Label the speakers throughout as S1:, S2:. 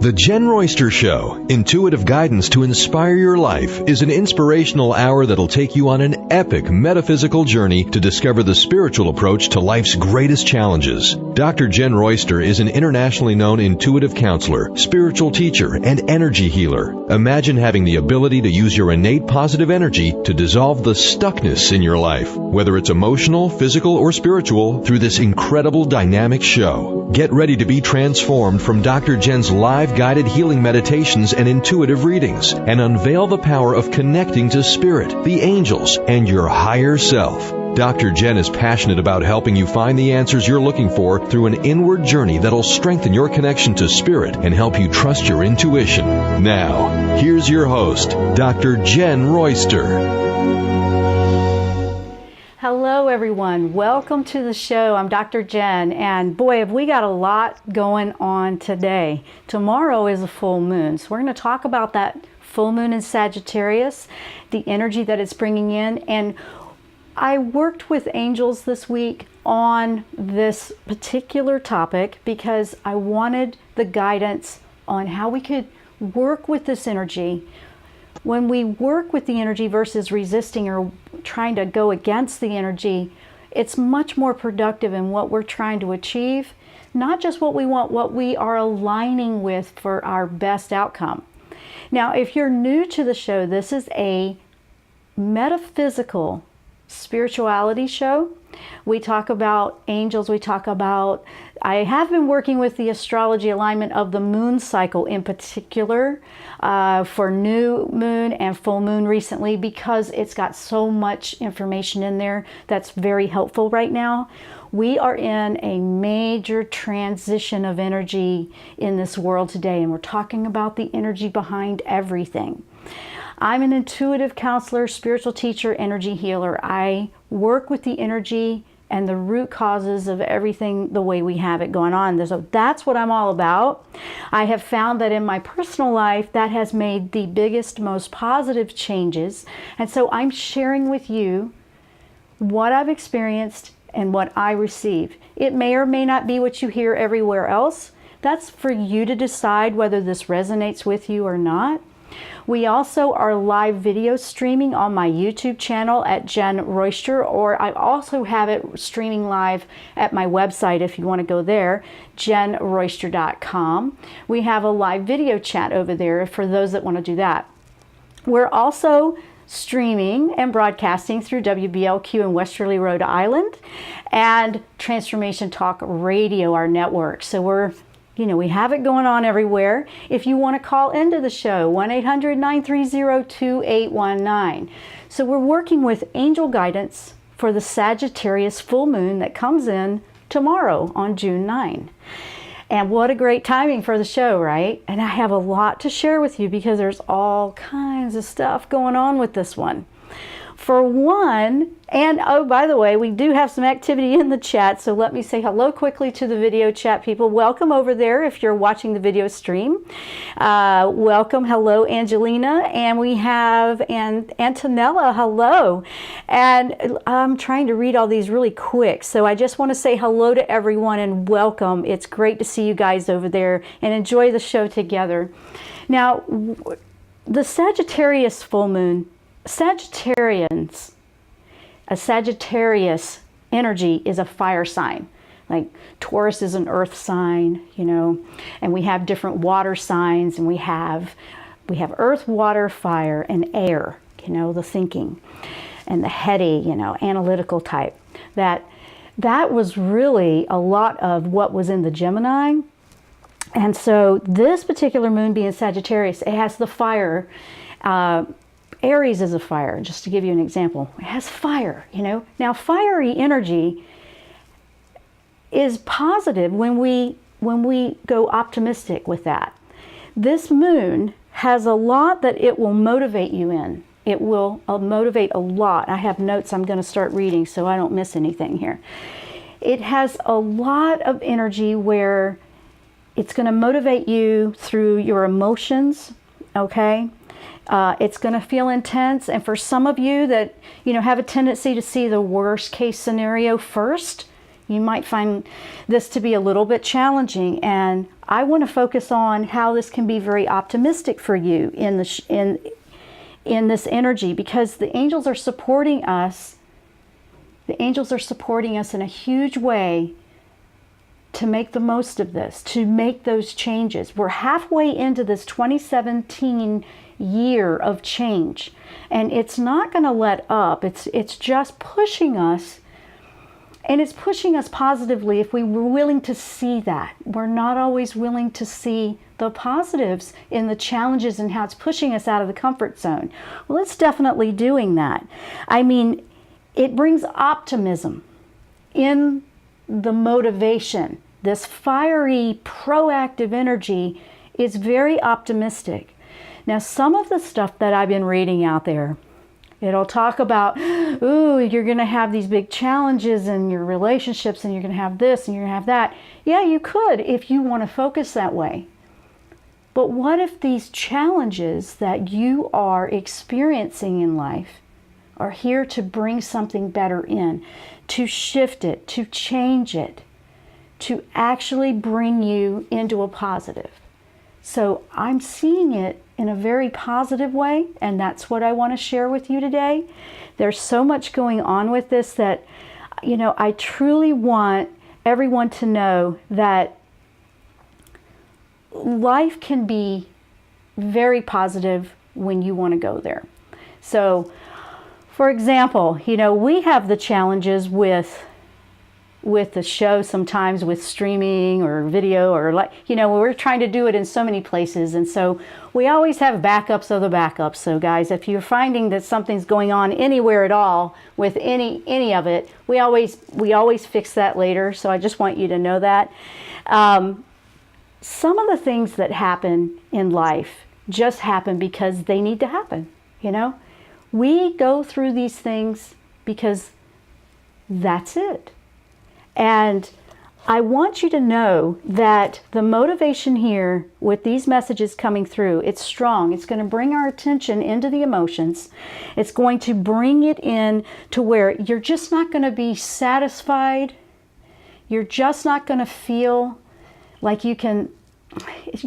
S1: The Jenn Royster Show, intuitive guidance to inspire your life, is an inspirational hour that'll take you on an epic metaphysical journey to discover the spiritual approach to life's greatest challenges. Dr. Jenn Royster is an internationally known intuitive counselor, spiritual teacher, and energy healer. Imagine having the ability to use your innate positive energy to dissolve the stuckness in your life, whether it's emotional, physical, or spiritual, through this incredible dynamic show. Get ready to be transformed from Dr. Jenn's live guided healing meditations and intuitive readings, and unveil the power of connecting to spirit, the angels, and your higher self. Dr. Jenn is passionate about helping you find the answers you're looking for through an inward journey that'll strengthen your connection to spirit and help you trust your intuition. Now, here's your host, Dr. Jenn Royster.
S2: Hello everyone, welcome to the show. I'm Dr. Jenn, and boy, have we got a lot going on today. Tomorrow is a full moon, so we're going to talk about that full moon in Sagittarius, the energy that it's bringing in. And I worked with angels this week on this particular topic because I wanted the guidance on how we could work with this energy. When we work with the energy versus resisting or trying to go against the energy, it's much more productive in what we're trying to achieve, not just what we want, what we are aligning with for our best outcome. Now, if you're new to the show, this is a metaphysical spirituality show. We talk about angels, I have been working with the astrology alignment of the moon cycle in particular for new moon and full moon recently, because it's got so much information in there that's very helpful right now. We are in a major transition of energy in this world today, and we're talking about the energy behind everything. I'm an intuitive counselor, spiritual teacher, energy healer. I work with the energy and the root causes of everything the way we have it going on. So that's what I'm all about. I have found that in my personal life, that has made the biggest, most positive changes. And so I'm sharing with you what I've experienced and what I receive. It may or may not be what you hear everywhere else. That's for you to decide whether this resonates with you or not. We also are live video streaming on my YouTube channel at Jenn Royster, or I also have it streaming live at my website if you want to go there, jennroyster.com. We have a live video chat over there for those that want to do that. We're also streaming and broadcasting through WBLQ in Westerly, Rhode Island, and Transformation Talk Radio, our network. So we have it going on everywhere. If you want to call into the show, 1-800-930-2819. So we're working with angel guidance for the Sagittarius full moon that comes in tomorrow on June 9. And what a great timing for the show, right? And I have a lot to share with you because there's all kinds of stuff going on with this one. For one, and oh, by the way, we do have some activity in the chat, so let me say hello quickly to the video chat people. Welcome over there if you're watching the video stream. Welcome, hello, Angelina, and we have Antonella, hello. And I'm trying to read all these really quick, so I just want to say hello to everyone and welcome. It's great to see you guys over there and enjoy the show together. Now, the Sagittarius full moon, a Sagittarius energy is a fire sign. Like Taurus is an earth sign, and we have different water signs, and we have earth, water, fire, and air, the thinking and the heady, analytical type. That was really a lot of what was in the Gemini. And so this particular moon being Sagittarius, it has the fire. Aries is a fire, just to give you an example. It has fire, Now, fiery energy is positive when we go optimistic with that. This moon has a lot that it will motivate you in. It will motivate a lot. I have notes I'm going to start reading so I don't miss anything here. It has a lot of energy where it's going to motivate you through your emotions, okay? It's going to feel intense, and for some of you that have a tendency to see the worst case scenario first, You might find this to be a little bit challenging, and I want to focus on how this can be very optimistic for you in this energy, because the angels are supporting us. The angels are supporting us in a huge way to make the most of this, to make those changes. We're halfway into this 2017 year of change, and it's not going to let up. It's just pushing us, and it's pushing us positively if we were willing to see that. We're not always willing to see the positives in the challenges and how it's pushing us out of the comfort zone. Well, it's definitely doing that. I mean, it brings optimism in the motivation. This fiery, proactive energy is very optimistic. Now, some of the stuff that I've been reading out there, it'll talk about, ooh, you're going to have these big challenges in your relationships, and you're going to have this, and you're going to have that. Yeah, you could if you want to focus that way. But what if these challenges that you are experiencing in life are here to bring something better in, to shift it, to change it, to actually bring you into a positive? So I'm seeing it in a very positive way, and that's what I want to share with you today. There's so much going on with this that, you know, I truly want everyone to know that life can be very positive when you want to go there. So, for example, you know, we have the challenges with the show sometimes, with streaming or video, or like, you know, we're trying to do it in so many places, and so we always have backups of the backups. So guys, if you're finding that something's going on anywhere at all with any of it, we always fix that later. So I just want you to know that. Some of the things that happen in life just happen because they need to happen. You know, we go through these things because that's it. And I want you to know that the motivation here with these messages coming through, it's strong. It's going to bring our attention into the emotions. It's going to bring it in to where you're just not going to be satisfied. You're just not going to feel like you're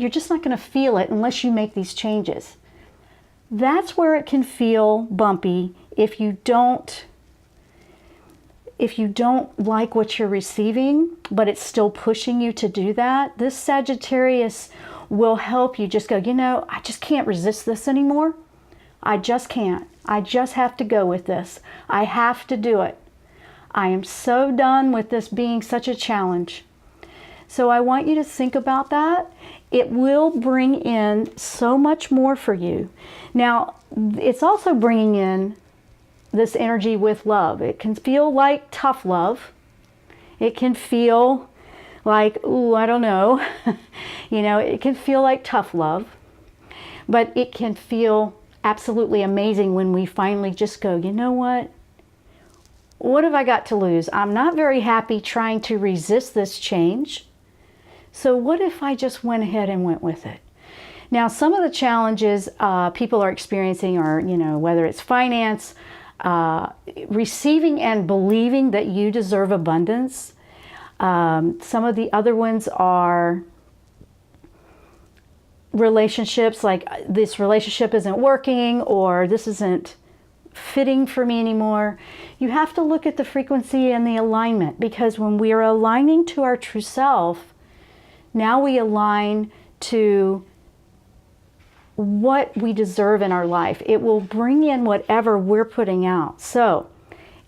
S2: just not going to feel it unless you make these changes. That's where it can feel bumpy if you don't like what you're receiving, but it's still pushing you to do that. This Sagittarius will help you just go, you know, I just can't resist this anymore. I just can't. I just have to go with this. I have to do it. I am so done with this being such a challenge. So I want you to think about that. It will bring in so much more for you. Now, it's also bringing in this energy with love. It can feel like tough love. It can feel like, ooh, I don't know. You know, it can feel like tough love. But it can feel absolutely amazing when we finally just go, you know what? What have I got to lose? I'm not very happy trying to resist this change. So what if I just went ahead and went with it? Now, some of the challenges people are experiencing are, you know, whether it's finance, receiving and believing that you deserve abundance. Some of the other ones are relationships, like this relationship isn't working, or this isn't fitting for me anymore. You have to look at the frequency and the alignment, because when we are aligning to our true self, now we align to what we deserve in our life. It will bring in whatever we're putting out. So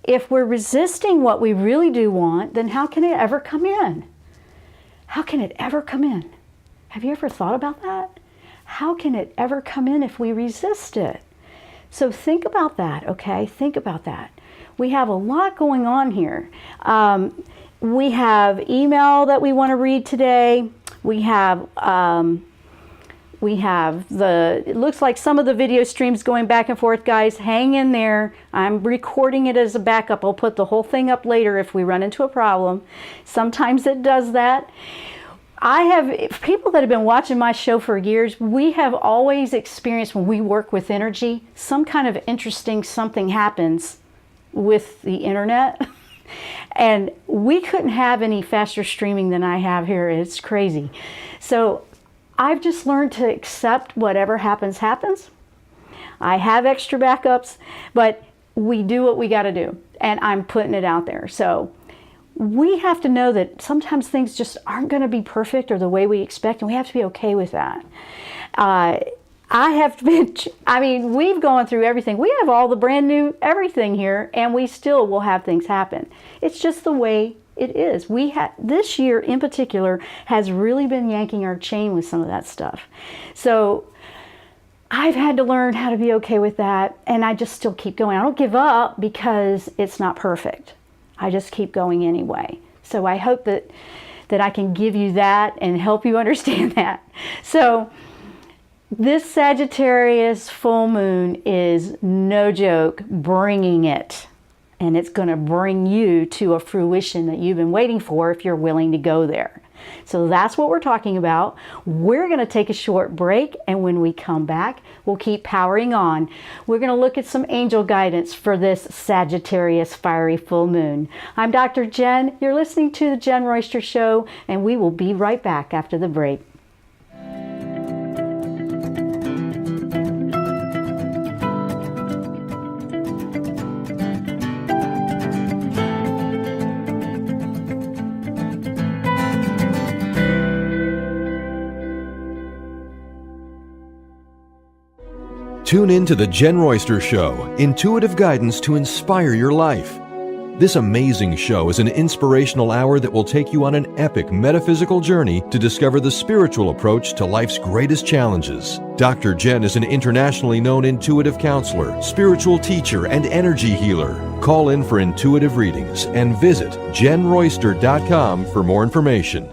S2: if we're resisting what we really do want, then how can it ever come in? How can it ever come in? Have you ever thought about that? How can it ever come in if we resist it? So think about that, okay? Think about that. We have a lot going on here. We have email that we want to read today. We have it looks like some of the video streams going back and forth, guys. Hang in there. I'm recording it as a backup. I'll put the whole thing up later if we run into a problem. Sometimes it does that. I have people that have been watching my show for years. We have always experienced, when we work with energy, some kind of interesting something happens with the internet. And we couldn't have any faster streaming than I have here. It's crazy. So I've just learned to accept whatever happens, happens. I have extra backups, but we do what we got to do. And I'm putting it out there. So we have to know that sometimes things just aren't going to be perfect or the way we expect, and we have to be okay with that. We've gone through everything. We have all the brand new everything here, and we still will have things happen. It's just the way it is. This year in particular has really been yanking our chain with some of that stuff. So I've had to learn how to be okay with that, and I just still keep going. I don't give up because it's not perfect. I just keep going anyway. So I hope that I can give you that and help you understand that. So this Sagittarius full moon is no joke, bringing it. And it's going to bring you to a fruition that you've been waiting for if you're willing to go there. So that's what we're talking about. We're going to take a short break, and when we come back, we'll keep powering on. We're going to look at some angel guidance for this Sagittarius fiery full moon. I'm Dr. Jenn. You're listening to the Jenn Royster Show, and we will be right back after the break.
S1: Tune in to the Jenn Royster Show, intuitive guidance to inspire your life. This amazing show is an inspirational hour that will take you on an epic metaphysical journey to discover the spiritual approach to life's greatest challenges. Dr. Jenn is an internationally known intuitive counselor, spiritual teacher, and energy healer. Call in for intuitive readings and visit JennRoyster.com for more information.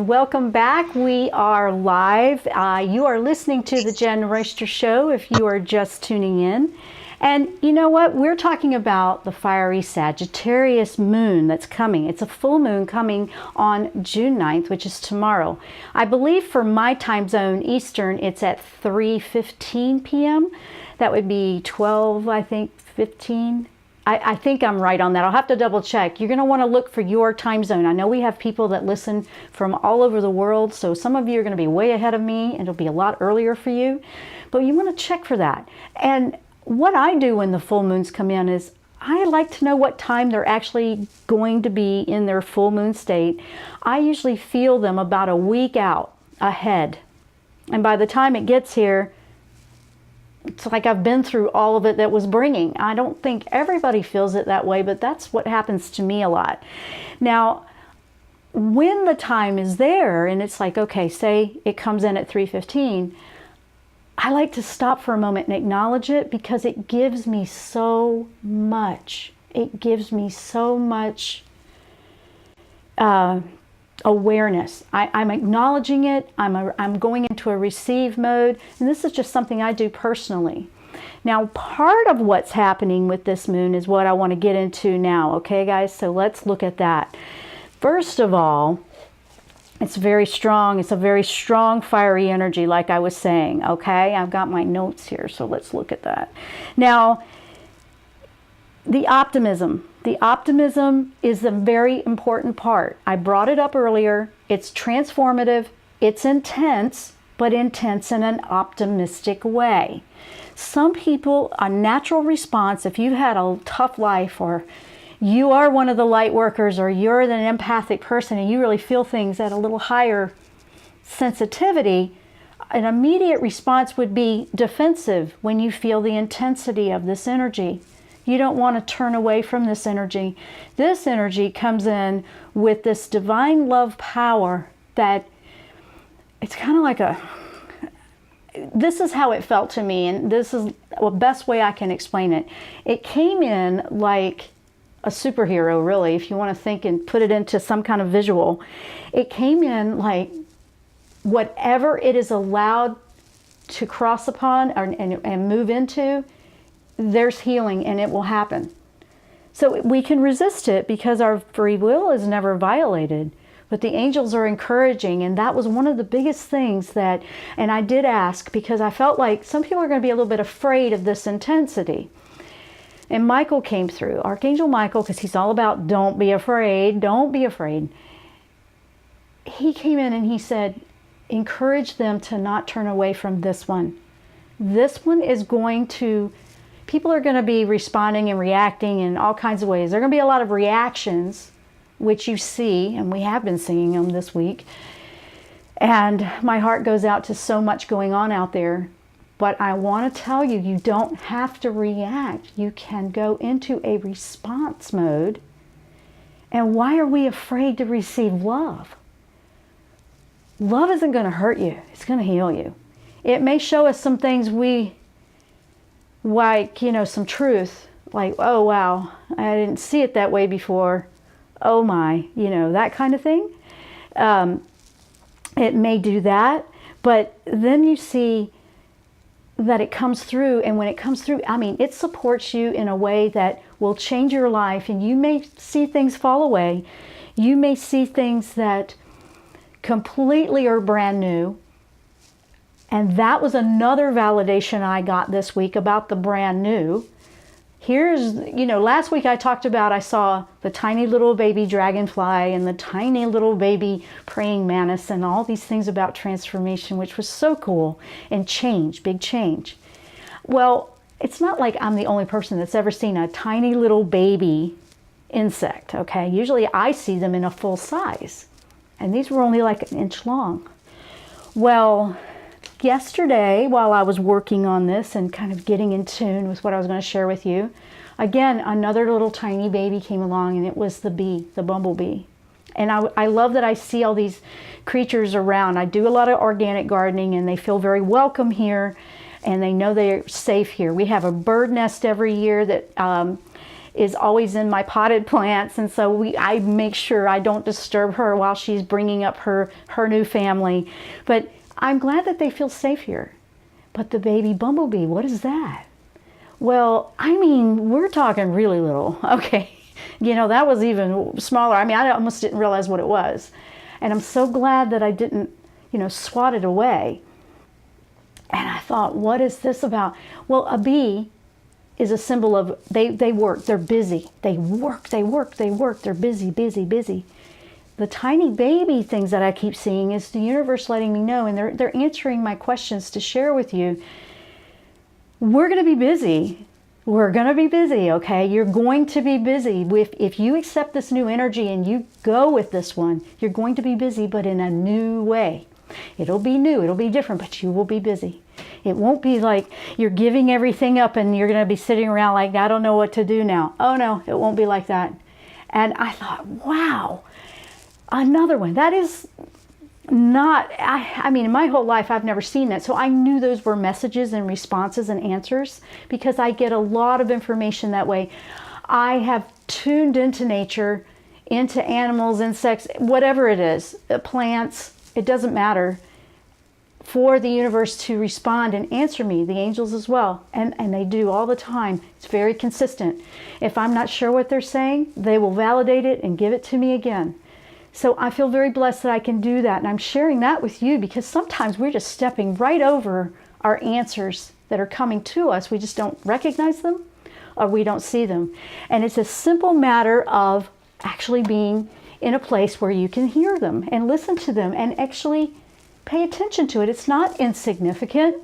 S2: Welcome back. We are live. You are listening to the Jenn Royster Show if you are just tuning in. And you know what? We're talking about the fiery Sagittarius moon that's coming. It's a full moon coming on June 9th, which is tomorrow. I believe for my time zone, Eastern, it's at 3:15 p.m. That would be 12, I think, 15. I think I'm right on that. I'll have to double check. You're going to want to look for your time zone. I know we have people that listen from all over the world, so some of you are going to be way ahead of me, and it'll be a lot earlier for you. But you want to check for that. And what I do when the full moons come in is I like to know what time they're actually going to be in their full moon state. I usually feel them about a week out ahead. And by the time it gets here, it's like I've been through all of it that was bringing. I don't think everybody feels it that way, but that's what happens to me a lot. Now, when the time is there and it's like, okay, say it comes in at 3:15, I like to stop for a moment and acknowledge it because it gives me so much. It gives me so much awareness. I'm acknowledging it. I'm going into a receive mode, and this is just something I do personally. Now, part of what's happening with this moon is what I want to get into now. Okay, guys, so let's look at that. First of all, it's very strong. It's a very strong, fiery energy, like I was saying. Okay, I've got my notes here, so let's look at that. Now, the optimism. The optimism is the very important part. I brought it up earlier. It's transformative. It's intense, but intense in an optimistic way. Some people, a natural response, if you've had a tough life, or you are one of the light workers, or you're an empathic person and you really feel things at a little higher sensitivity, an immediate response would be defensive when you feel the intensity of this energy. You don't want to turn away from this energy. This energy comes in with this divine love power that it's kind of like this is how it felt to me, and this is the best way I can explain it. It came in like a superhero, really, if you want to think and put it into some kind of visual. It came in like whatever it is allowed to cross upon and move into, there's healing and it will happen. So we can resist it because our free will is never violated. But the angels are encouraging, and that was one of the biggest things that, and I did ask because I felt like some people are going to be a little bit afraid of this intensity. And Michael came through, Archangel Michael, because he's all about don't be afraid, don't be afraid. He came in and he said, encourage them to not turn away from this one. This one is going to, people are going to be responding and reacting in all kinds of ways. There are going to be a lot of reactions, which you see, and we have been seeing them this week. And my heart goes out to so much going on out there. But I want to tell you, you don't have to react. You can go into a response mode. And why are we afraid to receive love? Love isn't going to hurt you. It's going to heal you. It may show us some things some truth, like, oh, wow, I didn't see it that way before. Oh my, that kind of thing. It may do that, but then you see that it comes through, and when it comes through, it supports you in a way that will change your life, and you may see things fall away. You may see things that completely are brand new. And that was another validation I got this week about the brand new. Here's, last week I talked about, I saw the tiny little baby dragonfly and the tiny little baby praying mantis and all these things about transformation, which was so cool, and change, big change. Well, it's not like I'm the only person that's ever seen a tiny little baby insect, okay? Usually I see them in a full size, and these were only like an inch long. Well, yesterday, while I was working on this and kind of getting in tune with what I was going to share with you, again, another little tiny baby came along, and it was the bee, the bumblebee. And I love that I see all these creatures around. I do a lot of organic gardening, and they feel very welcome here, and they know they're safe here. We have a bird nest every year that is always in my potted plants, and so I make sure I don't disturb her while she's bringing up her new family. But I'm glad that they feel safe here. But the baby bumblebee, what is that? Well, I mean, we're talking really little. Okay. That was even smaller. I mean, I almost didn't realize what it was. And I'm so glad that I didn't, swat it away. And I thought, what is this about? Well, a bee is a symbol of, they work, they're busy. They work, they're busy, busy, busy. The tiny baby things that I keep seeing is the universe letting me know, and they're answering my questions to share with you. We're going to be busy. We're going to be busy, okay? You're going to be busy. If you accept this new energy and you go with this one, you're going to be busy, but in a new way. It'll be new, it'll be different, but you will be busy. It won't be like you're giving everything up and you're going to be sitting around like, I don't know what to do now. Oh no, it won't be like that. And I thought, wow, another one. That is not, I mean, in my whole life, I've never seen that. So I knew those were messages and responses and answers because I get a lot of information that way. I have tuned into nature, into animals, insects, whatever it is, plants, it doesn't matter, for the universe to respond and answer me, the angels as well. And they do all the time. It's very consistent. If I'm not sure what they're saying, they will validate it and give it to me again. So I feel very blessed that I can do that. And I'm sharing that with you because sometimes we're just stepping right over our answers that are coming to us. We just don't recognize them or we don't see them. And it's a simple matter of actually being in a place where you can hear them and listen to them and actually pay attention to it. It's not insignificant.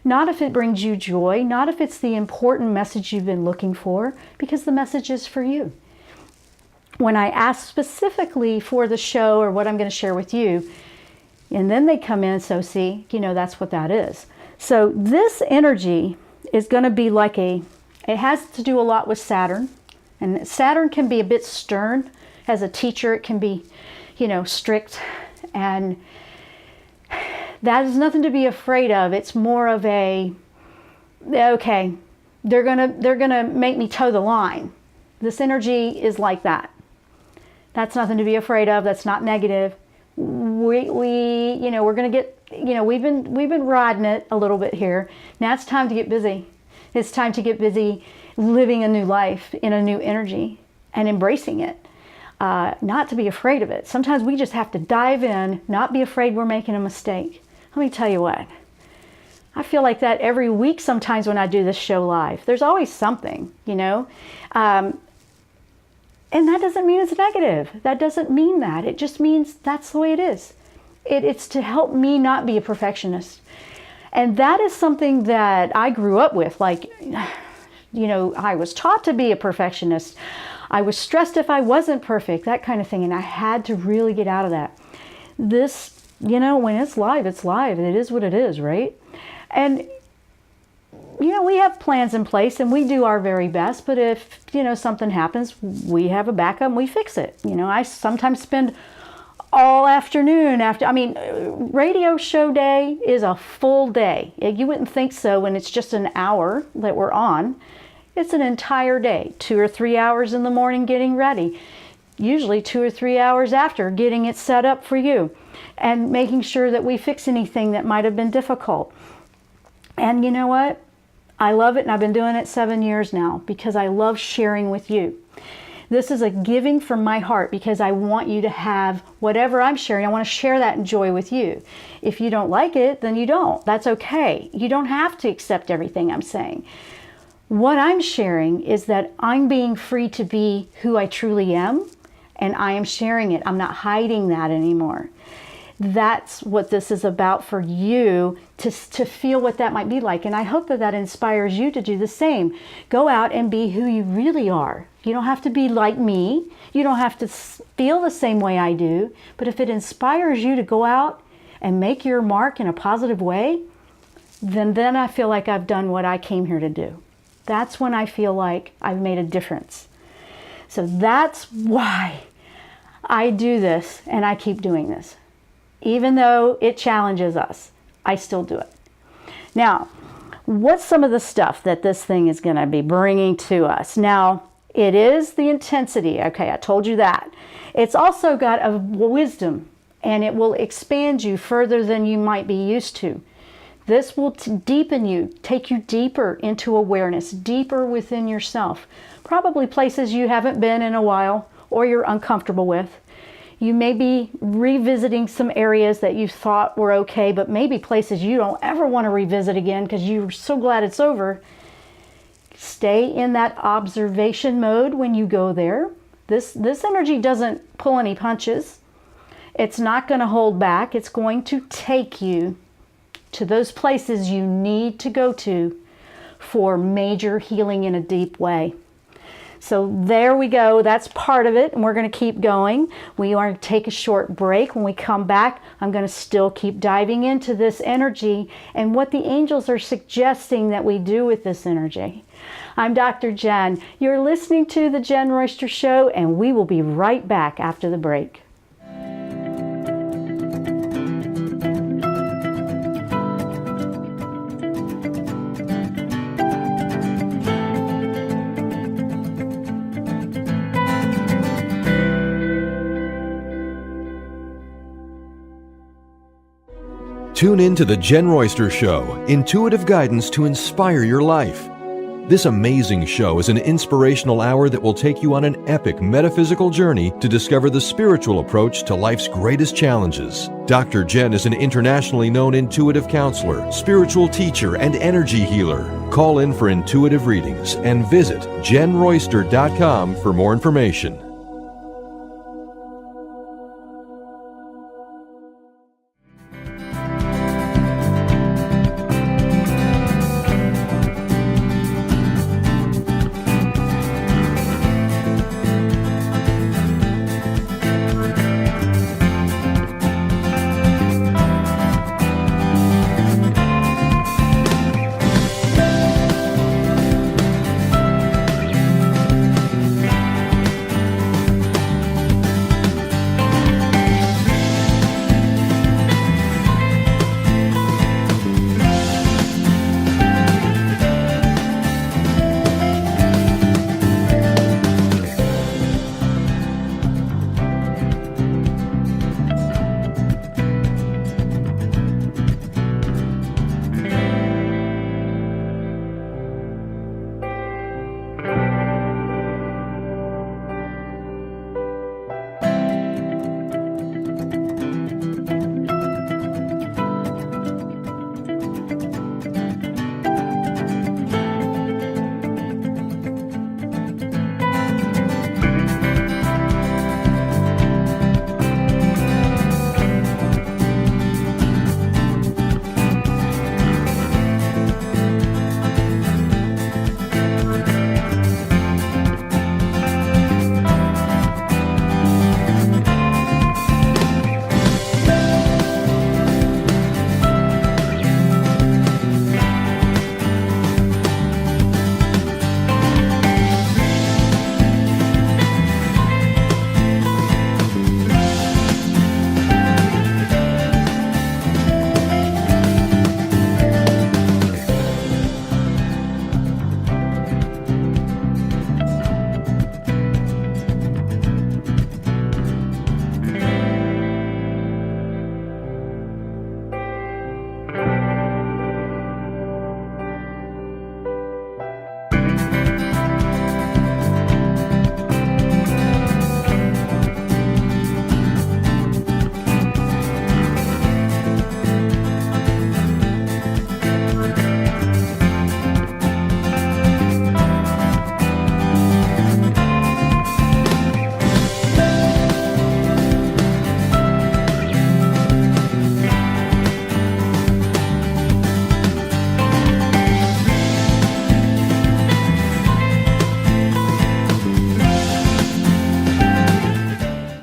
S2: Not if it brings you joy, not if it's the important message you've been looking for, because the message is for you. When I ask specifically for the show or what I'm going to share with you, and then they come in, so see, that's what that is. So this energy is going to be like it has to do a lot with Saturn. And Saturn can be a bit stern. As a teacher, it can be, strict. And that is nothing to be afraid of. It's more of okay, they're gonna make me toe the line. This energy is like that. That's nothing to be afraid of. That's not negative. We're gonna get, we've been riding it a little bit here. Now it's time to get busy. It's time to get busy living a new life in a new energy and embracing it. Not to be afraid of it. Sometimes we just have to dive in, not be afraid we're making a mistake. Let me tell you what. I feel like that every week sometimes when I do this show live. There's always something, and that doesn't mean it's negative. That doesn't mean that. It just means that's the way it is. It's to help me not be a perfectionist. And that is something that I grew up with. Like, I was taught to be a perfectionist. I was stressed if I wasn't perfect, that kind of thing. And I had to really get out of that. This, when it's live, and it is what it is, right? And, we have plans in place and we do our very best. But if, something happens, we have a backup and we fix it. I sometimes spend all afternoon radio show day is a full day. You wouldn't think so when it's just an hour that we're on. It's an entire day, 2 or 3 hours in the morning getting ready, usually 2 or 3 hours after getting it set up for you and making sure that we fix anything that might have been difficult. And you know what? I love it, and I've been doing it 7 years now because I love sharing with you. This is a giving from my heart because I want you to have whatever I'm sharing. I want to share that joy with you. If you don't like it, then you don't. That's okay. You don't have to accept everything I'm saying. What I'm sharing is that I'm being free to be who I truly am, and I am sharing it. I'm not hiding that anymore. That's what this is about for you, to feel what that might be like. And I hope that inspires you to do the same. Go out and be who you really are. You don't have to be like me. You don't have to feel the same way I do. But if it inspires you to go out and make your mark in a positive way, then I feel like I've done what I came here to do. That's when I feel like I've made a difference. So that's why I do this and I keep doing this. Even though it challenges us, I still do it. Now, what's some of the stuff that this thing is going to be bringing to us? Now, it is the intensity. Okay, I told you that. It's also got a wisdom, and it will expand you further than you might be used to. This will deepen you, take you deeper into awareness, deeper within yourself. Probably places you haven't been in a while or you're uncomfortable with. You may be revisiting some areas that you thought were okay, but maybe places you don't ever want to revisit again because you're so glad it's over. Stay in that observation mode when you go there. This energy doesn't pull any punches. It's not going to hold back. It's going to take you to those places you need to go to for major healing in a deep way. So there we go. That's part of it, and we're going to keep going. We are going to take a short break. When we come back, I'm going to still keep diving into this energy and what the angels are suggesting that we do with this energy. I'm Dr. Jenn. You're listening to The Jenn Royster Show, and we will be right back after the break.
S1: Tune in to The Jenn Royster Show, intuitive guidance to inspire your life. This amazing show is an inspirational hour that will take you on an epic metaphysical journey to discover the spiritual approach to life's greatest challenges. Dr. Jenn is an internationally known intuitive counselor, spiritual teacher, and energy healer. Call in for intuitive readings and visit JennRoyster.com for more information.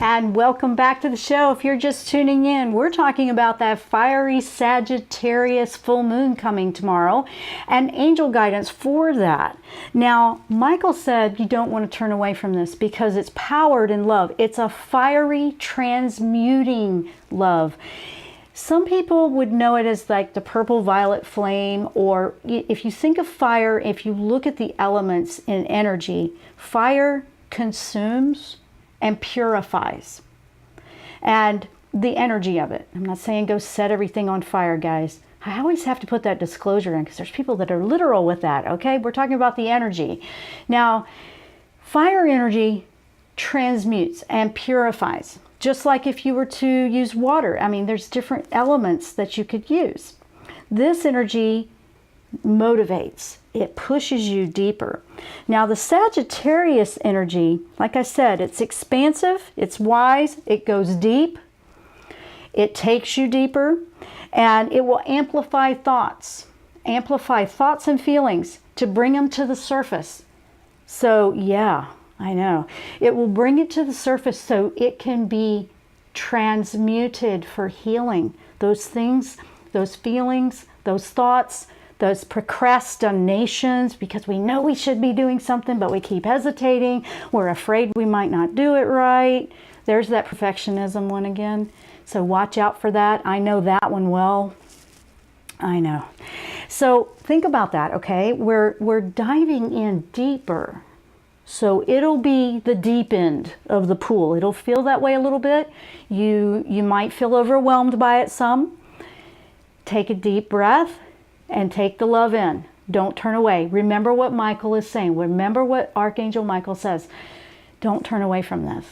S2: And welcome back to the show. If you're just tuning in, we're talking about that fiery Sagittarius full moon coming tomorrow and angel guidance for that. Now, Michael said you don't want to turn away from this because it's powered in love. It's a fiery transmuting love. Some people would know it as like the purple violet flame, or if you think of fire, if you look at the elements in energy, fire consumes and purifies. And the energy of it. I'm not saying go set everything on fire, guys. I always have to put that disclosure in because there's people that are literal with that, okay? We're talking about the energy. Now, fire energy transmutes and purifies, just like if you were to use water. I mean, there's different elements that you could use. This energy motivates. It pushes you deeper. Now, the Sagittarius energy, like I said, it's expansive, it's wise, it goes deep, it takes you deeper, and it will amplify thoughts and feelings to bring them to the surface. So, yeah, I know. It will bring it to the surface so it can be transmuted for healing. Those things, those feelings, those thoughts, those procrastinations, because we know we should be doing something, but we keep hesitating. We're afraid we might not do it right. There's that perfectionism one again. So watch out for that. I know that one well. I know. So think about that, okay? We're diving in deeper. So it'll be the deep end of the pool. It'll feel that way a little bit. You might feel overwhelmed by it some. Take a deep breath and take the love in. Don't turn away. Remember what Michael is saying. Remember what Archangel Michael says. Don't turn away from this.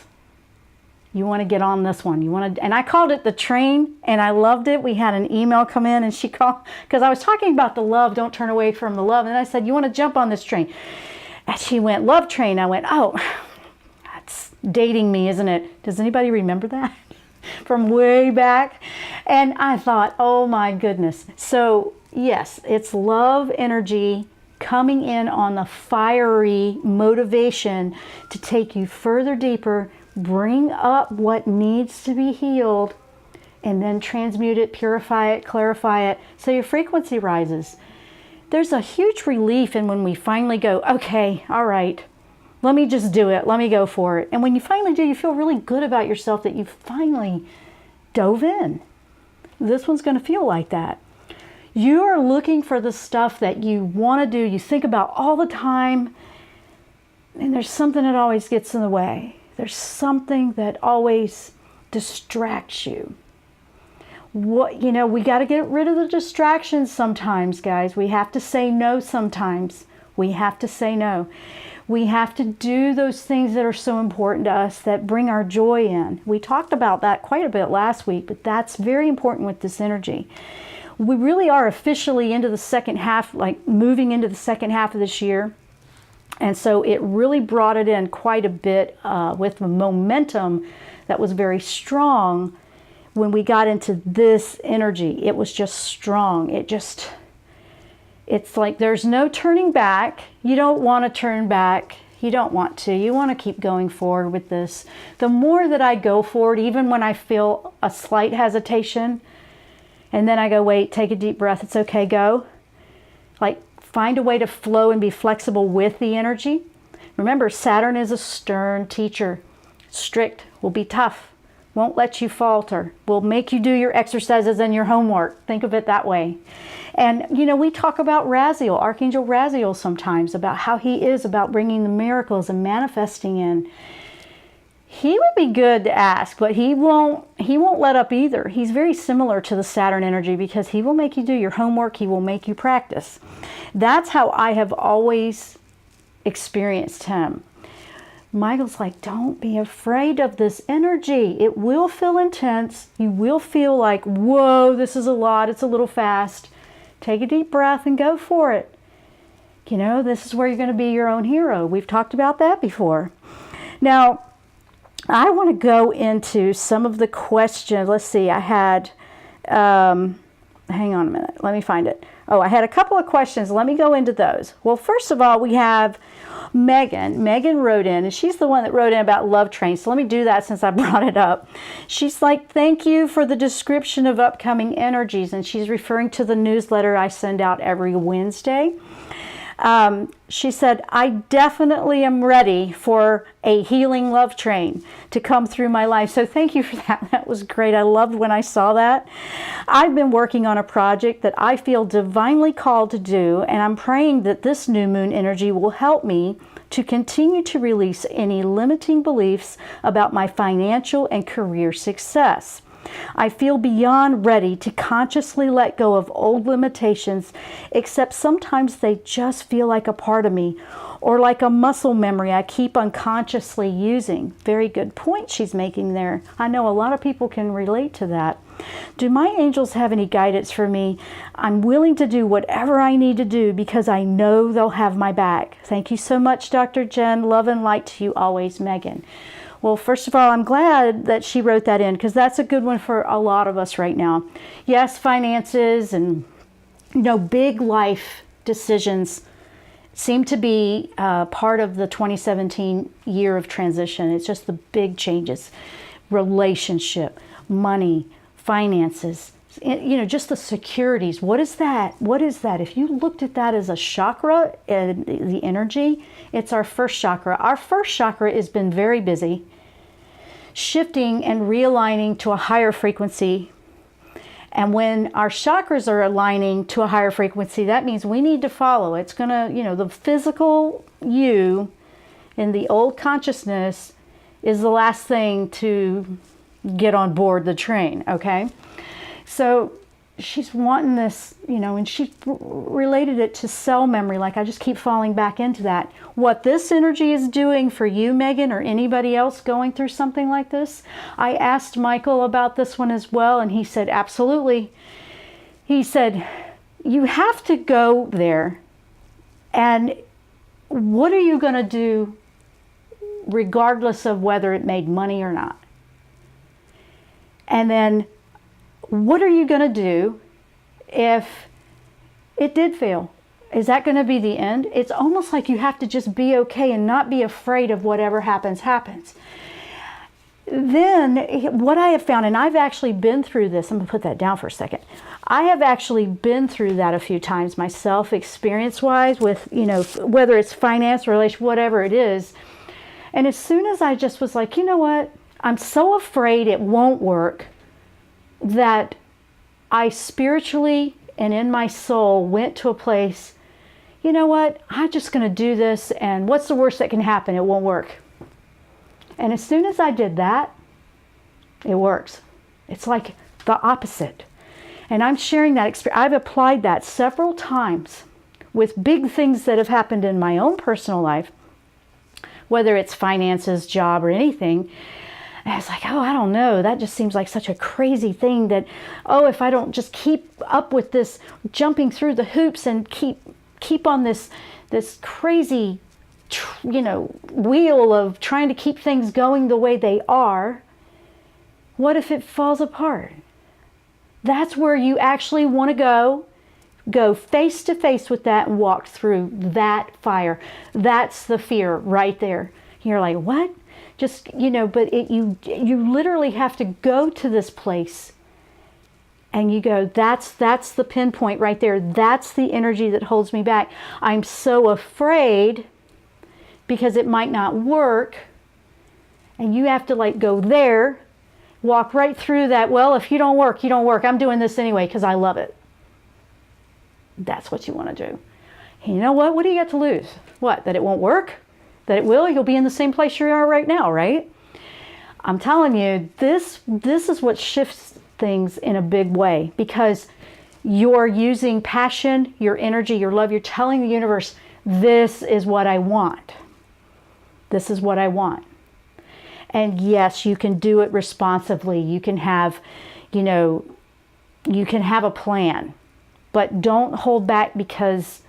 S2: You want to get on this one. And I called it the train, and I loved it. We had an email come in, and she called, because I was talking about the love, don't turn away from the love. And I said, you want to jump on this train? And she went, love train. I went, oh, that's dating me, isn't it? Does anybody remember that from way back? And I thought, oh my goodness. So yes, it's love energy coming in on the fiery motivation to take you further deeper, bring up what needs to be healed, and then transmute it, purify it, clarify it, so your frequency rises. There's a huge relief in when we finally go, okay, all right, let me just do it, let me go for it. And when you finally do, you feel really good about yourself that you finally dove in. This one's going to feel like that. You are looking for the stuff that you want to do, you think about all the time, and there's something that always gets in the way. There's something that always distracts you. We got to get rid of the distractions sometimes, guys. We have to say no sometimes. We have to say no. We have to do those things that are so important to us that bring our joy in. We talked about that quite a bit last week, but that's very important with this energy. We really are officially into the second half, like moving into the second half of this year. And so it really brought it in quite a bit with the momentum that was very strong when we got into this energy. It was just strong. It's like there's no turning back. You don't want to turn back. You don't want to. You want to keep going forward with this. The more that I go forward, even when I feel a slight hesitation, and then I go, wait, take a deep breath. It's okay, go. Like, find a way to flow and be flexible with the energy. Remember, Saturn is a stern teacher. Strict, will be tough, won't let you falter, will make you do your exercises and your homework. Think of it that way. And, we talk about Raziel, Archangel Raziel sometimes, about how he is about bringing the miracles and manifesting in. He would be good to ask, but he won't let up either. He's very similar to the Saturn energy because he will make you do your homework. He will make you practice. That's how I have always experienced him. Michael's like, don't be afraid of this energy. It will feel intense. You will feel like, whoa, this is a lot. It's a little fast. Take a deep breath and go for it. This is where you're going to be your own hero. We've talked about that before. Now, I want to go into some of the questions. Let's see, I had, hang on a minute, let me find it. Oh, I had a couple of questions. Let me go into those. Well, first of all, we have Megan. Megan wrote in, and she's the one that wrote in about love trains. So let me do that since I brought it up. She's like, thank you for the description of upcoming energies. And she's referring to the newsletter I send out every Wednesday. She said, I definitely am ready for a healing love train to come through my life. So thank you for that. That was great. I loved when I saw that. I've been working on a project that I feel divinely called to do, and I'm praying that this new moon energy will help me to continue to release any limiting beliefs about my financial and career success. I feel beyond ready to consciously let go of old limitations, except sometimes they just feel like a part of me, or like a muscle memory I keep unconsciously using. Very good point she's making there. I know a lot of people can relate to that. Do my angels have any guidance for me? I'm willing to do whatever I need to do because I know they'll have my back. Thank you so much, Dr. Jenn. Love and light to you always, Megan. Well, first of all, I'm glad that she wrote that in, because that's a good one for a lot of us right now. Yes, finances and big life decisions seem to be part of the 2017 year of transition. It's just the big changes. Relationship, money, finances, just the securities. What is that? What is that? If you looked at that as a chakra, and the energy, it's our first chakra. Our first chakra has been very busy, shifting and realigning to a higher frequency. And when our chakras are aligning to a higher frequency, that means we need to follow. It's going to, the physical you in the old consciousness is the last thing to get on board the train, okay? So she's wanting this, and she related it to cell memory. Like, I just keep falling back into that. What this energy is doing for you, Megan, or anybody else going through something like this, I asked Michael about this one as well, and he said, absolutely. He said, you have to go there, and what are you going to do regardless of whether it made money or not? And then, what are you going to do if it did fail? Is that going to be the end? It's almost like you have to just be okay and not be afraid of whatever happens. Then what I have found, and I've actually been through this, I'm going to put that down for a second. I have actually been through that a few times myself, experience-wise, with, whether it's finance, relation, whatever it is. And as soon as I just was like, you know what? I'm so afraid it won't work, that I spiritually and in my soul went to a place, you know what, I'm just going to do this, and what's the worst that can happen? It won't work. And as soon as I did that, it works. It's like the opposite. And I'm sharing that experience. I've applied that several times with big things that have happened in my own personal life, whether it's finances, job, or anything. And it's like, I don't know. That just seems like such a crazy thing that, if I don't just keep up with this, jumping through the hoops and keep on this crazy, wheel of trying to keep things going the way they are, what if it falls apart? That's where you actually want to go face to face with that and walk through that fire. That's the fear right there. You're like, what? Just, but you literally have to go to this place and you go, that's the pinpoint right there. That's the energy that holds me back. I'm so afraid because it might not work. And you have to go there, walk right through that. Well, if you don't work, you don't work. I'm doing this anyway because I love it. That's what you want to do. And you know what? What do you got to lose? What? That it won't work? That it will? You'll be in the same place you are right now, right? I'm telling you, this is what shifts things in a big way, because you're using passion, your energy, your love. You're telling the universe, this is what I want. This is what I want. And yes, you can do it responsibly. You can have, you can have a plan, but don't hold back because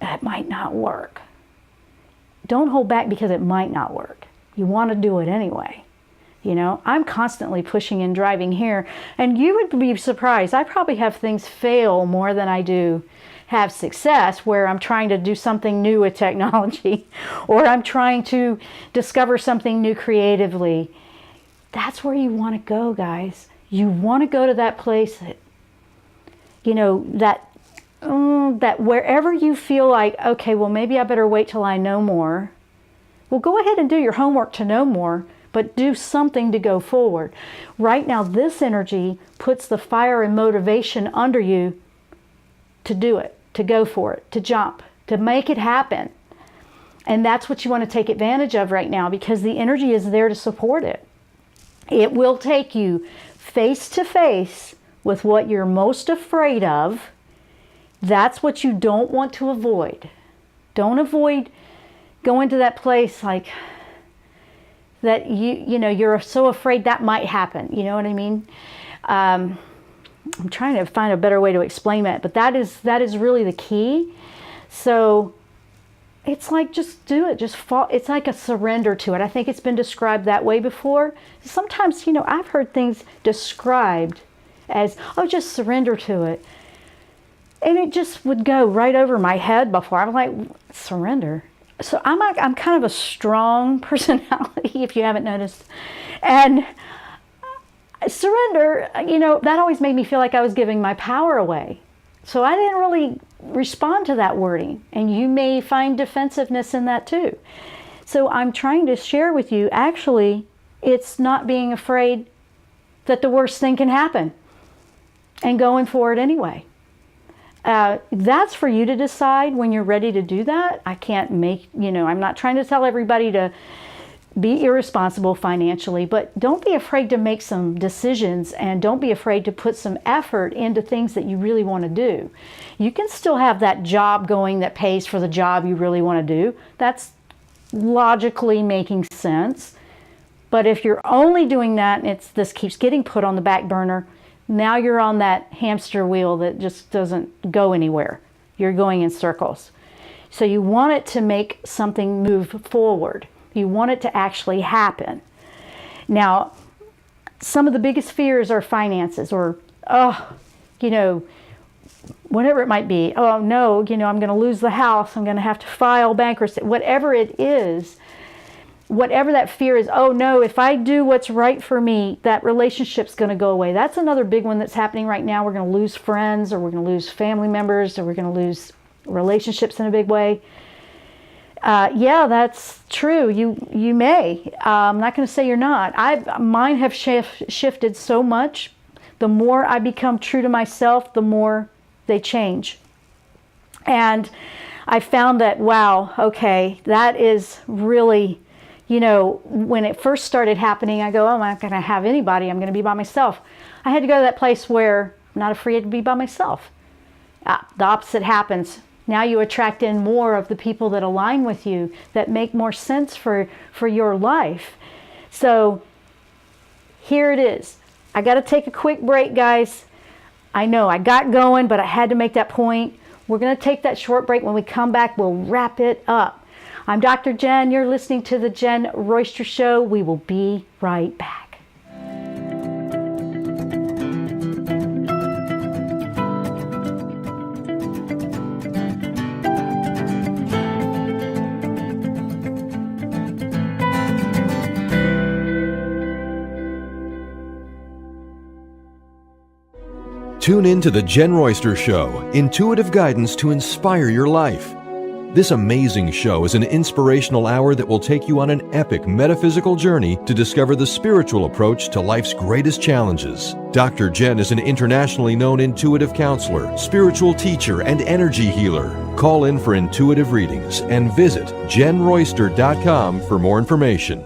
S2: it might not work. Don't hold back because it might not work. You want to do it anyway. I'm constantly pushing and driving here, and you would be surprised. I probably have things fail more than I do have success, where I'm trying to do something new with technology, or I'm trying to discover something new creatively. That's where you want to go, guys. You want to go to that place that, that wherever you feel like, okay, well, maybe I better wait till I know more. Well, go ahead and do your homework to know more, but do something to go forward. Right now, this energy puts the fire and motivation under you to do it, to go for it, to jump, to make it happen. And that's what you want to take advantage of right now, because the energy is there to support it. It will take you face to face with what you're most afraid of, that's what you don't want to avoid. Don't avoid going to that place like that you're so afraid that might happen. You know what I mean? I'm trying to find a better way to explain that, but that is really the key. So it's like, just do it, just fall. It's like a surrender to it. I think it's been described that way before. Sometimes, I've heard things described as, oh, just surrender to it. And it just would go right over my head before. I'm like, surrender. So I'm kind of a strong personality, if you haven't noticed. And surrender, that always made me feel like I was giving my power away. So I didn't really respond to that wording. And you may find defensiveness in that too. So I'm trying to share with you, actually, it's not being afraid that the worst thing can happen and going for it anyway. That's for you to decide when you're ready to do that. I can't make, I'm not trying to tell everybody to be irresponsible financially, but don't be afraid to make some decisions, and don't be afraid to put some effort into things that you really want to do. You can still have that job going that pays for the job you really want to do. That's logically making sense. But if you're only doing that and this keeps getting put on the back burner, now you're on that hamster wheel that just doesn't go anywhere. You're going in circles. So you want it to make something move forward. You want it to actually happen. Now, some of the biggest fears are finances, or, whatever it might be. Oh, no, I'm going to lose the house. I'm going to have to file bankruptcy. Whatever it is, whatever that fear is, oh, no, if I do what's right for me, that relationship's going to go away. That's another big one that's happening right now. We're going to lose friends, or we're going to lose family members, or we're going to lose relationships in a big way. Yeah, that's true. You may. I'm not going to say you're not. Mine have shifted so much. The more I become true to myself, the more they change. And I found that, wow, okay, that is really, when it first started happening, I go, oh, I'm not going to have anybody. I'm going to be by myself. I had to go to that place where I'm not afraid to be by myself. The opposite happens. Now you attract in more of the people that align with you, that make more sense for your life. So here it is. I got to take a quick break, guys. I know I got going, but I had to make that point. We're going to take that short break. When we come back, we'll wrap it up. I'm Dr. Jenn. You're listening to the Jenn Royster Show. We will be right back.
S1: Tune in to the Jenn Royster Show, intuitive guidance to inspire your life. This amazing show is an inspirational hour that will take you on an epic metaphysical journey to discover the spiritual approach to life's greatest challenges. Dr. Jenn is an internationally known intuitive counselor, spiritual teacher, and energy healer. Call in for intuitive readings and visit JennRoyster.com for more information.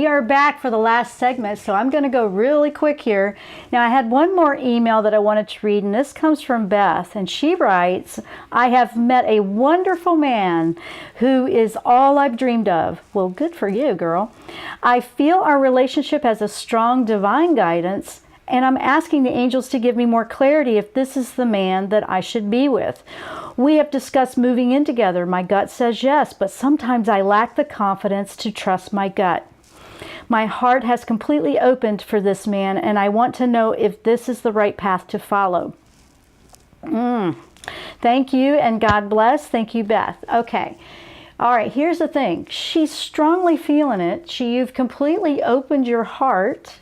S2: we are back for the last segment, so I'm going to go really quick here. Now, I had one more email that I wanted to read, and this comes from Beth, and she writes, I have met a wonderful man who is all I've dreamed of. Well, good for you, girl. I feel our relationship has a strong divine guidance, and I'm asking the angels to give me more clarity if this is the man that I should be with. We have discussed moving in together. My gut says yes, but sometimes I lack the confidence to trust my gut. My heart has completely opened for this man, and I want to know if this is the right path to follow. Thank you, and God bless. Thank you, Beth. Okay. All right, here's the thing. She's strongly feeling it. You've completely opened your heart.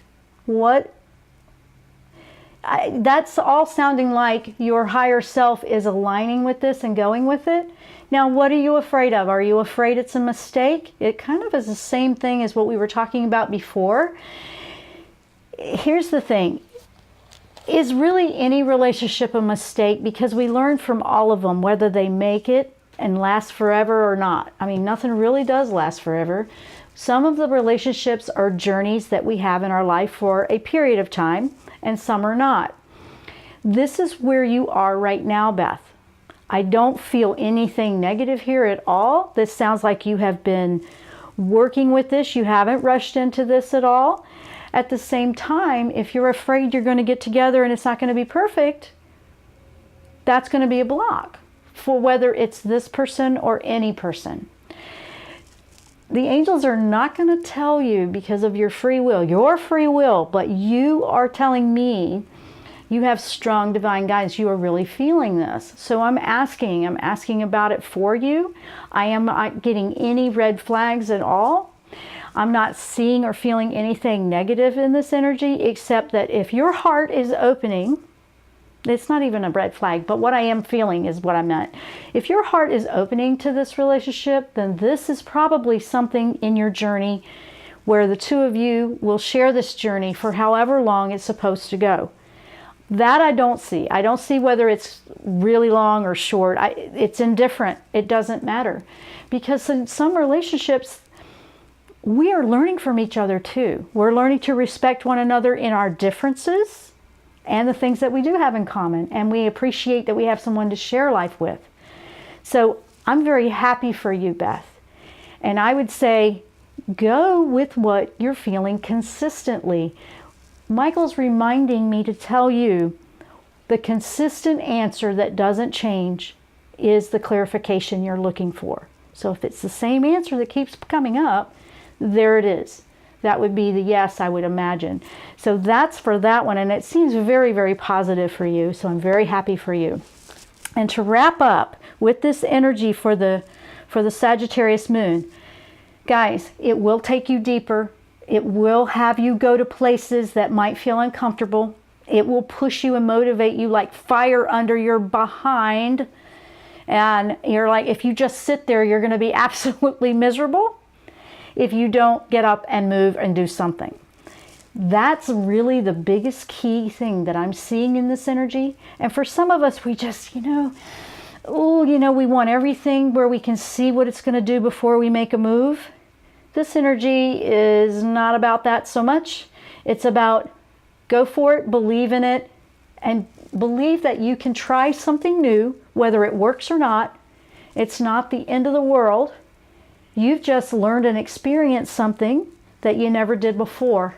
S2: That's all sounding like your higher self is aligning with this and going with it. Now, what are you afraid of? Are you afraid it's a mistake? It kind of is the same thing as what we were talking about before. Here's the thing. Is really any relationship a mistake? Because we learn from all of them, whether they make it and last forever or not. I mean, nothing really does last forever. Some of the relationships are journeys that we have in our life for a period of time, and some are not. This is where you are right now, Beth. I don't feel anything negative here at all. This sounds like you have been working with this. You haven't rushed into this at all. At the same time, if you're afraid you're going to get together and it's not going to be perfect, that's going to be a block for whether it's this person or any person. The angels are not going to tell you because of your free will, but you are telling me you have strong divine guidance. You are really feeling this. So I'm asking about it for you. I am not getting any red flags at all. I'm not seeing or feeling anything negative in this energy, except that if your heart is opening, it's not even a red flag, but what I am feeling is what I meant. If your heart is opening to this relationship, then this is probably something in your journey where the two of you will share this journey for however long it's supposed to go. That I don't see. I don't see whether it's really long or short. It's indifferent. It doesn't matter. Because in some relationships, we are learning from each other too. We're learning to respect one another in our differences and the things that we do have in common. And we appreciate that we have someone to share life with. So I'm very happy for you, Beth. And I would say, go with what you're feeling consistently. Michael's reminding me to tell you the consistent answer that doesn't change is the clarification you're looking for. So if it's the same answer that keeps coming up, there it is. That would be the yes, I would imagine. So that's for that one, and it seems very, very positive for you, so I'm very happy for you. And to wrap up with this energy for the Sagittarius moon, guys, it will take you deeper. It will have you go to places that might feel uncomfortable. It will push you and motivate you like fire under your behind. And you're like, if you just sit there, you're going to be absolutely miserable if you don't get up and move and do something. That's really the biggest key thing that I'm seeing in this energy. And for some of us, we just, we want everything where we can see what it's going to do before we make a move. This energy is not about that so much. It's about go for it, believe in it, and believe that you can try something new, whether it works or not. It's not the end of the world. You've just learned and experienced something that you never did before.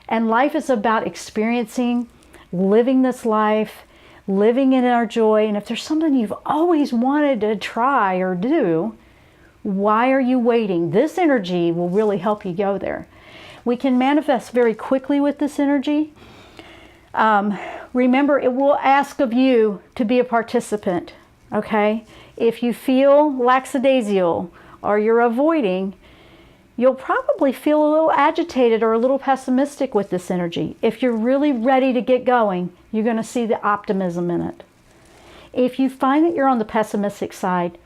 S2: And life is about experiencing, living this life, living in our joy. And if there's something you've always wanted to try or do, why are you waiting? This energy will really help you go there. We can manifest very quickly with this energy. Remember, it will ask of you to be a participant, okay? If you feel lackadaisical or you're avoiding, you'll probably feel a little agitated or a little pessimistic with this energy. If you're really ready to get going, you're going to see the optimism in it. If you find that you're on the pessimistic side,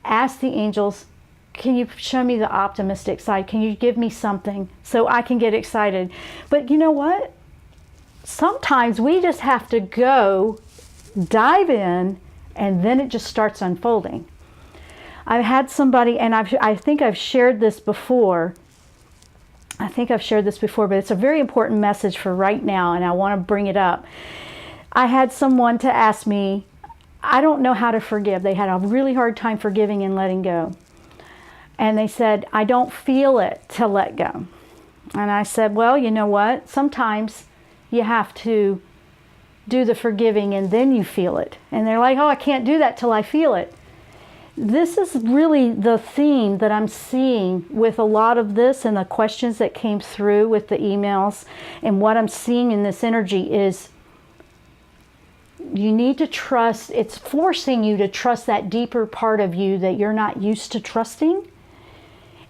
S2: ask the angels, can you show me the optimistic side? Can you give me something so I can get excited? But you know what? Sometimes we just have to go, dive in, and then it just starts unfolding. I've had somebody, and I think I've shared this before, I think I've shared this before, but it's a very important message for right now, and I want to bring it up. I had someone to ask me, I don't know how to forgive. They had a really hard time forgiving and letting go. And they said, I don't feel it to let go. And I said, well, you know what? Sometimes you have to do the forgiving and then you feel it. And they're like, oh, I can't do that till I feel it. This is really the theme that I'm seeing with a lot of this and the questions that came through with the emails. And what I'm seeing in this energy is you need to trust. It's forcing you to trust that deeper part of you that you're not used to trusting.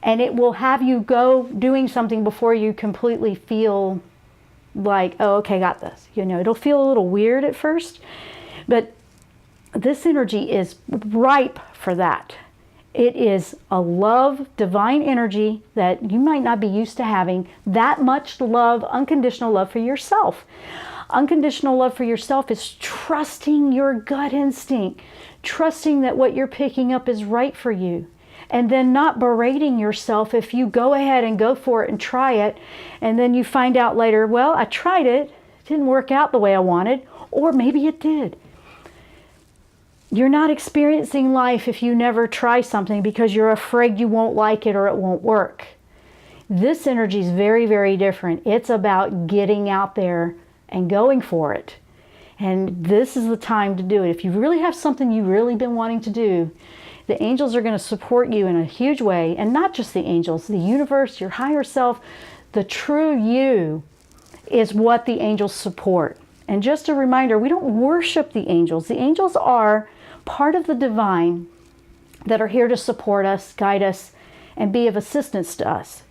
S2: And it will have you go doing something before you completely feel like, oh, okay, got this. You know, it'll feel a little weird at first, but this energy is ripe for that. It is a love, divine energy that you might not be used to having. That much love, unconditional love for yourself. Unconditional love for yourself is trusting your gut instinct, trusting that what you're picking up is right for you. And then not berating yourself if you go ahead and go for it and try it, and then you find out later, well, I tried it, it didn't work out the way I wanted, or maybe it did. You're not experiencing life if you never try something because you're afraid you won't like it or it won't work. This energy is very, very different. It's about getting out there and going for it. And this is the time to do it. If you really have something you've really been wanting to do, the angels are going to support you in a huge way. And not just the angels, the universe, your higher self, the true you is what the angels support. And just a reminder, we don't worship the angels. The angels are part of the divine that are here to support us, guide us, and be of assistance to us.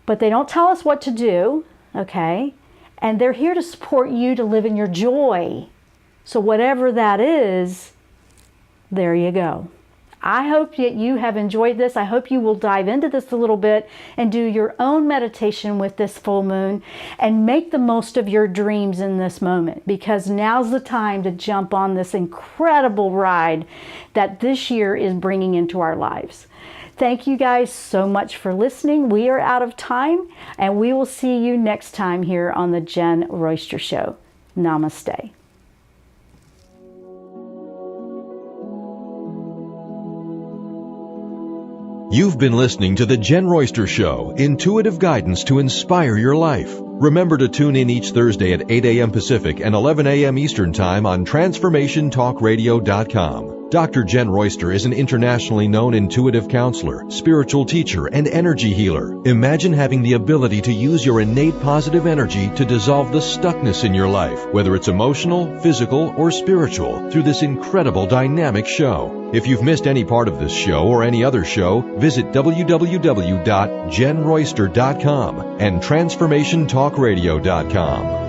S2: But they don't tell us what to do, okay? And they're here to support you to live in your joy. So whatever that is, there you go. I hope that you have enjoyed this. I hope you will dive into this a little bit and do your own meditation with this full moon and make the most of your dreams in this moment, because now's the time to jump on this incredible ride that this year is bringing into our lives. Thank you guys so much for listening. We are out of time, and we will see you next time here on the Jenn Royster Show. Namaste.
S1: You've been listening to The Jenn Royster Show, intuitive guidance to inspire your life. Remember to tune in each Thursday at 8 a.m. Pacific and 11 a.m. Eastern Time on TransformationTalkRadio.com. Dr. Jenn Royster is an internationally known intuitive counselor, spiritual teacher, and energy healer. Imagine having the ability to use your innate positive energy to dissolve the stuckness in your life, whether it's emotional, physical, or spiritual, through this incredible dynamic show. If you've missed any part of this show or any other show, visit www.jenroyster.com and TransformationTalkRadio.com.